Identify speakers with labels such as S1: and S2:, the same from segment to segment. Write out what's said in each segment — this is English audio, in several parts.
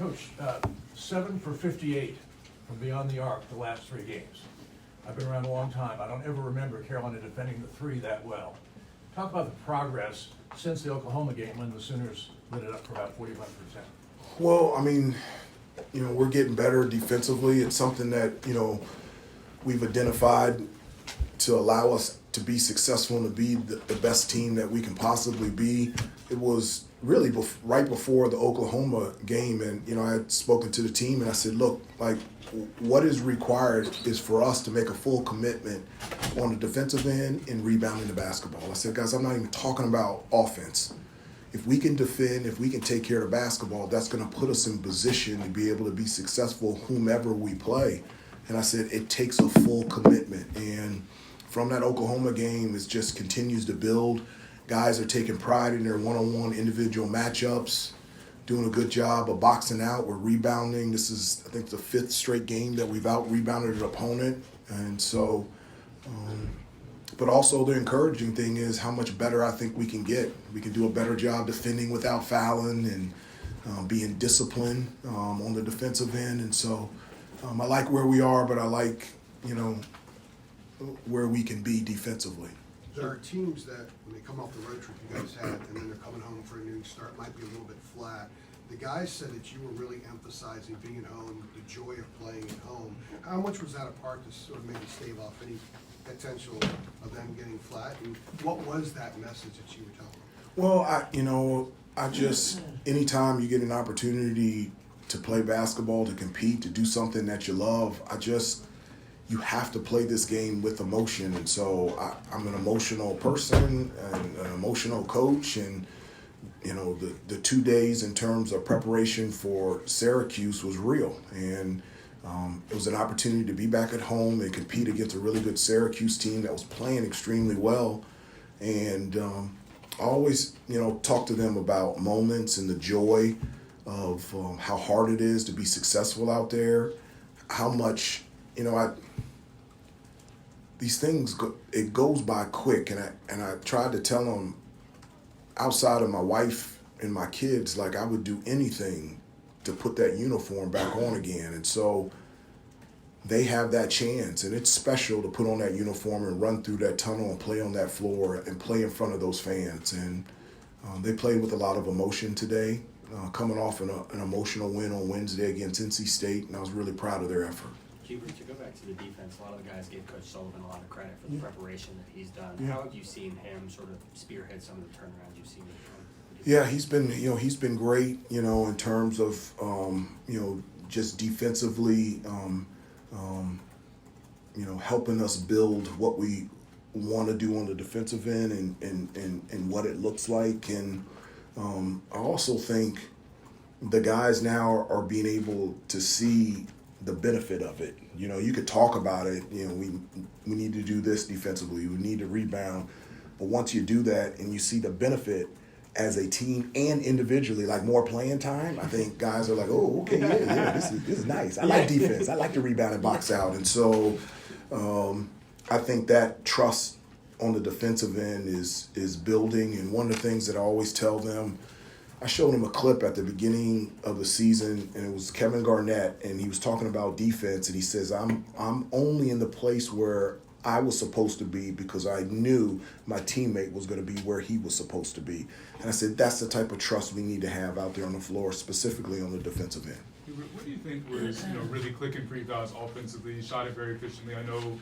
S1: Coach, 7 for 58 from beyond the arc the last 3 games. I've been around a long time. I don't ever remember Carolina defending the 3 that well. Talk about the progress since the Oklahoma game when the Sooners lit it up for about 41%.
S2: Well, I mean, we're getting better defensively. It's something that, we've identified to allow us to be successful and to be the best team that we can possibly be. It was really right before the Oklahoma game, and, I had spoken to the team and I said, look, what is required is for us to make a full commitment on the defensive end and rebounding the basketball. I said, guys, I'm not even talking about offense. If we can defend, if we can take care of the basketball, that's going to put us in position to be able to be successful whomever we play. And I said, it takes a full commitment. And from that Oklahoma game, it just continues to build. Guys are taking pride in their one-on-one individual matchups, doing a good job of boxing out. We're rebounding. This is, I think, the 5th straight game that we've out-rebounded an opponent. And so, but also the encouraging thing is how much better I think we can get. We can do a better job defending without fouling and being disciplined on the defensive end. And so I like where we are, but I like, where we can be defensively.
S3: There are teams that, when they come off the road trip you guys had, and then they're coming home for a new start, might be a little bit flat. The guys said that you were really emphasizing being at home, the joy of playing at home. How much was that a part to sort of maybe stave off any potential of them getting flat? And what was that message that you were telling them?
S2: Well, I just, anytime you get an opportunity to play basketball, to compete, to do something that you love, you have to play this game with emotion. And so I'm an emotional person and an emotional coach. And, the 2 days in terms of preparation for Syracuse was real. And it was an opportunity to be back at home and compete against a really good Syracuse team that was playing extremely well. And I always, talk to them about moments and the joy of how hard it is to be successful out there, how much, these things, it goes by quick. And I tried to tell them, outside of my wife and my kids, I would do anything to put that uniform back on again. And so they have that chance, and it's special to put on that uniform and run through that tunnel and play on that floor and play in front of those fans. And they played with a lot of emotion today, coming off an emotional win on Wednesday against NC State, and I was really proud of their effort.
S4: Hubert, to go back to the defense, a lot of the guys gave Coach Sullivan a lot of credit for the preparation that he's done.
S2: Yeah.
S4: How have you seen him sort of spearhead some of the turnarounds you've seen?
S2: Yeah, he's been great, in terms of, just defensively, helping us build what we want to do on the defensive end and what it looks like. And I also think the guys now are being able to see the benefit of it. You could talk about it, we need to do this defensively, we need to rebound. But once you do that and you see the benefit as a team and individually, more playing time, I think guys are like, oh, okay, yeah, this is nice. I like defense. I like to rebound and box out. And so I think that trust on the defensive end is building. And one of the things that I always tell them, I showed him a clip at the beginning of the season, and it was Kevin Garnett, and he was talking about defense, and he says, I'm only in the place where I was supposed to be because I knew my teammate was going to be where he was supposed to be. And I said, that's the type of trust we need to have out there on the floor, specifically on the defensive end.
S5: What do you think was really clicking for you guys offensively? You shot it very efficiently. I know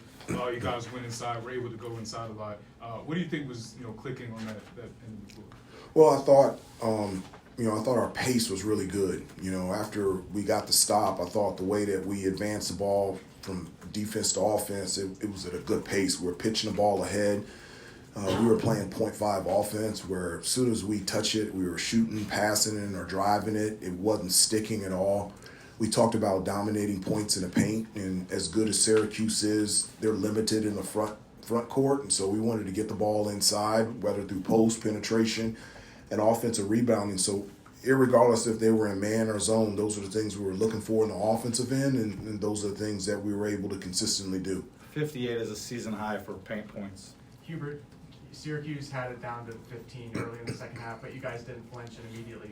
S5: you guys went inside, were able to go inside a lot. What do you think was clicking on that end of the floor?
S2: Well, I thought our pace was really good. After we got the stop, I thought the way that we advanced the ball from defense to offense, it was at a good pace. We were pitching the ball ahead. We were playing 0.5 offense, where as soon as we touch it, we were shooting, passing it, or driving it. It wasn't sticking at all. We talked about dominating points in the paint, and as good as Syracuse is, they're limited in the front court, and so we wanted to get the ball inside, whether through post penetration and offensive rebounding. So irregardless if they were in man or zone, those are the things we were looking for in the offensive end, and those are the things that we were able to consistently do.
S6: 58 is a season high for paint points.
S7: Hubert, Syracuse had it down to 15 early in the second half, but you guys didn't flinch and immediately,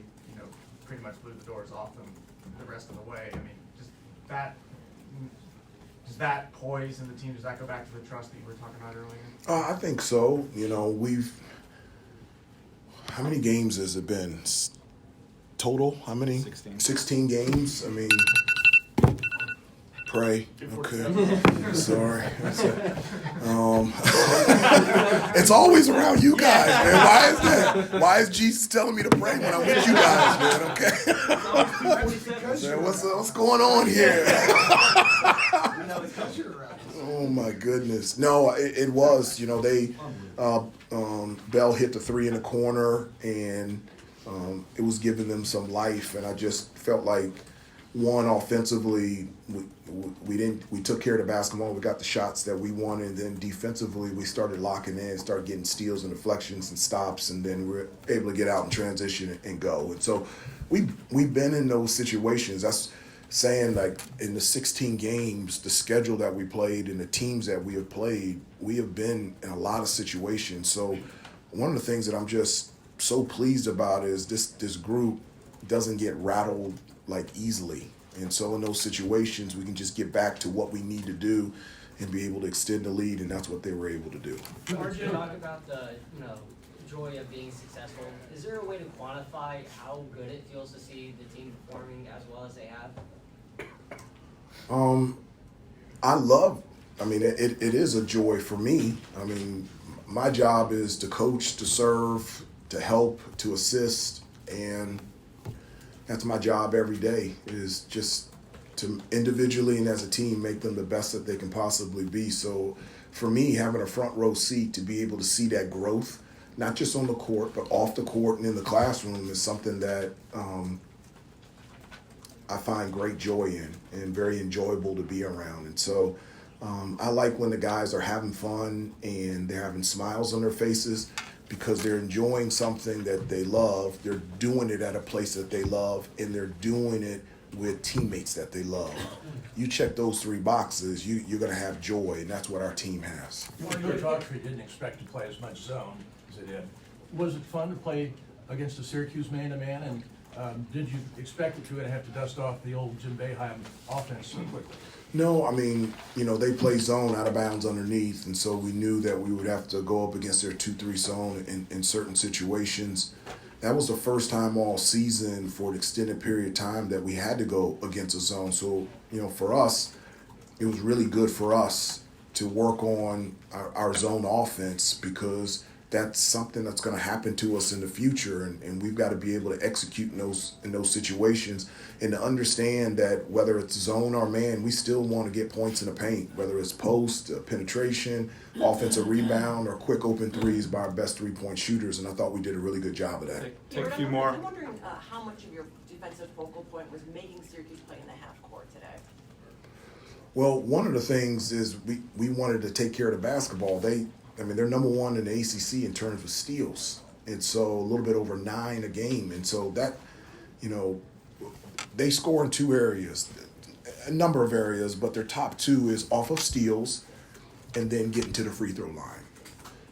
S7: pretty much blew the doors off them. the rest of the way. I mean, does that poise in the team, does that go back to the trust that you were talking about earlier?
S2: I think so. You know, how many games has it been? Total? How many?
S6: 16.
S2: 16 games. I mean, pray. Okay. Sorry. It's always around you guys, man. Why is that? Why is Jesus telling me to pray when I'm with you guys, man? Okay. Man, what's going on here? Oh my goodness. No, it was. You know, they Bell hit the three in the corner, and it was giving them some life, and I just felt like, one, offensively, we took care of the basketball. We got the shots that we wanted, and then defensively we started locking in, started getting steals and deflections and stops, and then we were able to get out and transition and go. And so we've been in those situations. That's saying, like, in the 16 games, the schedule that we played and the teams that we have played, we have been in a lot of situations. So one of the things that I'm just so pleased about is this group doesn't get rattled like easily. And so in those situations, we can just get back to what we need to do and be able to extend the lead, and that's what they were able to do.
S8: RJ, talk about the joy of being successful. Is there a way to quantify how good it feels to see the team performing as well as they have?
S2: It is a joy for me. I mean, my job is to coach, to serve, to help, to assist, and that's my job every day, is just to individually and as a team make them the best that they can possibly be. So for me, having a front row seat to be able to see that growth, not just on the court, but off the court and in the classroom, is something that I find great joy in and very enjoyable to be around. And so I like when the guys are having fun and they're having smiles on their faces, because they're enjoying something that they love, they're doing it at a place that they love, and they're doing it with teammates that they love. You check those three boxes, you're going to have joy, and that's what our team has.
S1: Coach Autry didn't expect to play as much zone as they did. Was it fun to play against a Syracuse man-to-man, and did you expect that you were going to have to dust off the old Jim Boeheim offense so quickly? No,
S2: I mean, they play zone out of bounds underneath, and so we knew that we would have to go up against their 2-3 zone in certain situations. That was the first time all season for an extended period of time that we had to go against a zone. So, for us, it was really good for us to work on our zone offense, because that's something that's going to happen to us in the future, and we've got to be able to execute in those situations, and to understand that whether it's zone or man, we still want to get points in the paint, whether it's post, penetration, offensive rebound, or quick open threes by our best three-point shooters, and I thought we did a really good job of that.
S6: Take a few more.
S9: I'm wondering how much of your defensive focal point was making Syracuse play in the half court today?
S2: Well, one of the things is we wanted to take care of the basketball. They're number one in the ACC in terms of steals, and so a little bit over 9 a game. And so that, they score in 2 areas, a number of areas, but their top 2 is off of steals and then getting to the free throw line.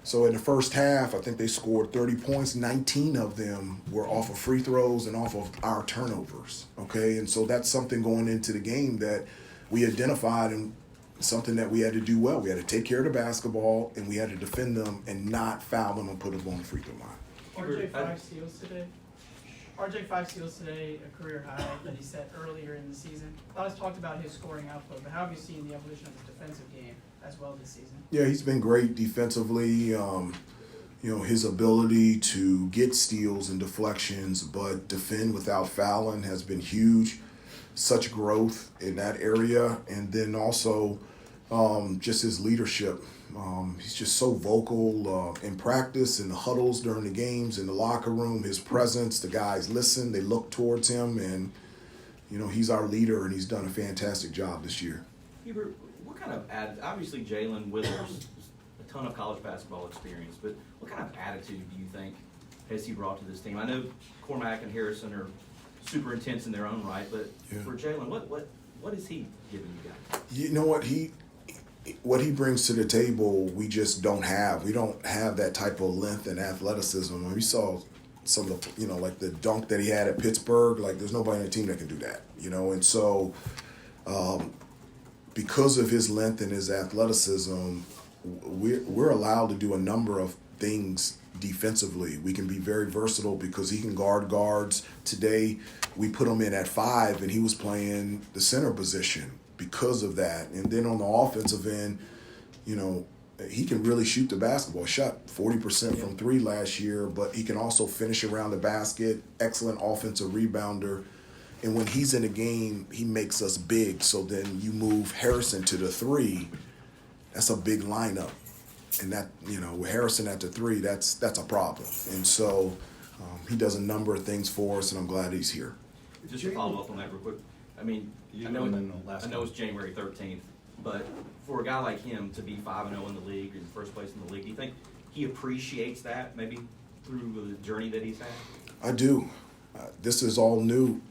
S2: So in the first half, I think they scored 30 points. 19 of them were off of free throws and off of our turnovers, okay? And so that's something going into the game that we identified, and something that we had to do well. We had to take care of the basketball, and we had to defend them and not foul them and put them on the free throw line.
S10: RJ 5 steals today. RJ 5 steals today, a career high that he set earlier in the season. A lot has talked about his scoring output, but how have you seen the evolution of his defensive game as well this season?
S2: Yeah, he's been great defensively. His ability to get steals and deflections but defend without fouling has been huge. Such growth in that area, and then also just his leadership. He's just so vocal in practice, in the huddles during the games, in the locker room. His presence, the guys listen, they look towards him, and he's our leader, and he's done a fantastic job this year.
S11: Hubert, what kind of obviously Jalen Withers, a ton of college basketball experience, but what kind of attitude do you think has he brought to this team? I know Cormac and Harrison are super intense in their own right, but for Jalen, what is he giving you guys?
S2: You know what he brings to the table, we just don't have. We don't have that type of length and athleticism. We saw some of the, like the dunk that he had at Pittsburgh. Like, there's nobody on the team that can do that, and so because of his length and his athleticism, we're allowed to do a number of things defensively. We can be very versatile because he can guard guards. Today, we put him in at 5, and he was playing the center position because of that. And then on the offensive end, he can really shoot the basketball. Shot 40% from 3 last year, but he can also finish around the basket. Excellent offensive rebounder. And when he's in a game, he makes us big. So then you move Harrison to the 3. That's a big lineup. And that, with Harrison at the 3, that's a problem. And so he does a number of things for us, and I'm glad he's here.
S11: Just to follow up on that real quick. I mean, I know it's January 13th, but for a guy like him to be 5-0 in the league, in first place in the league, do you think he appreciates that maybe through the journey that he's had?
S2: I do. This is all new,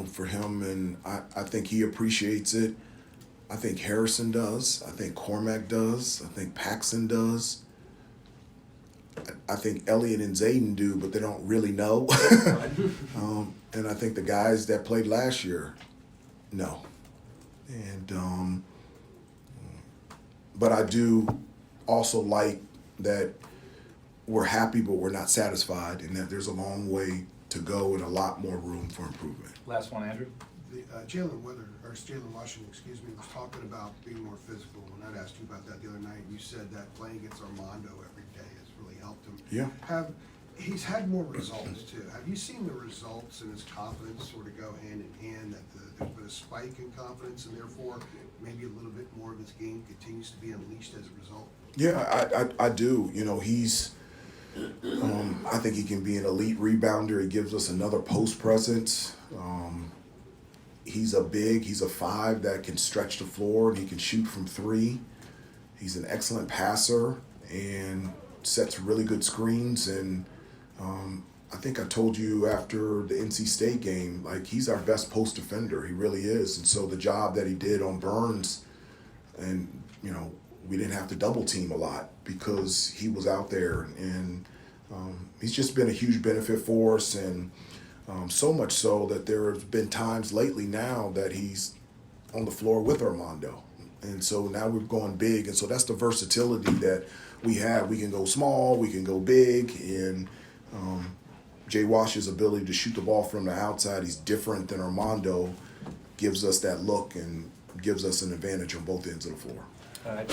S2: for him, and I think he appreciates it. I think Harrison does. I think Cormac does. I think Paxson does. I think Elliott and Zayden do, but they don't really know. And I think the guys that played last year know. And but I do also like that we're happy, but we're not satisfied, and that there's a long way to go and a lot more room for improvement.
S6: Last one, Andrew.
S3: Jalen Washington, was talking about being more physical. When I'd asked you about that the other night, you said that playing against Armando every day has really helped him.
S2: Yeah.
S3: He's had more results too. Have you seen the results and his confidence sort of go hand in hand, that there's been a spike in confidence, and therefore maybe a little bit more of his game continues to be unleashed as a result?
S2: Yeah, I do. He's I think he can be an elite rebounder. He gives us another post presence. He's a 5 that can stretch the floor, and he can shoot from 3. He's an excellent passer and sets really good screens. And I think I told you after the NC State game, like, he's our best post defender. He really is. And so the job that he did on Burns, and we didn't have to double team a lot because he was out there, and he's just been a huge benefit for us. And so much so that there have been times lately now that he's on the floor with Armando. And so now we're going big. And so that's the versatility that we have. We can go small, we can go big. And Jay Wash's ability to shoot the ball from the outside, he's different than Armando, gives us that look and gives us an advantage on both ends of the floor.
S6: All right.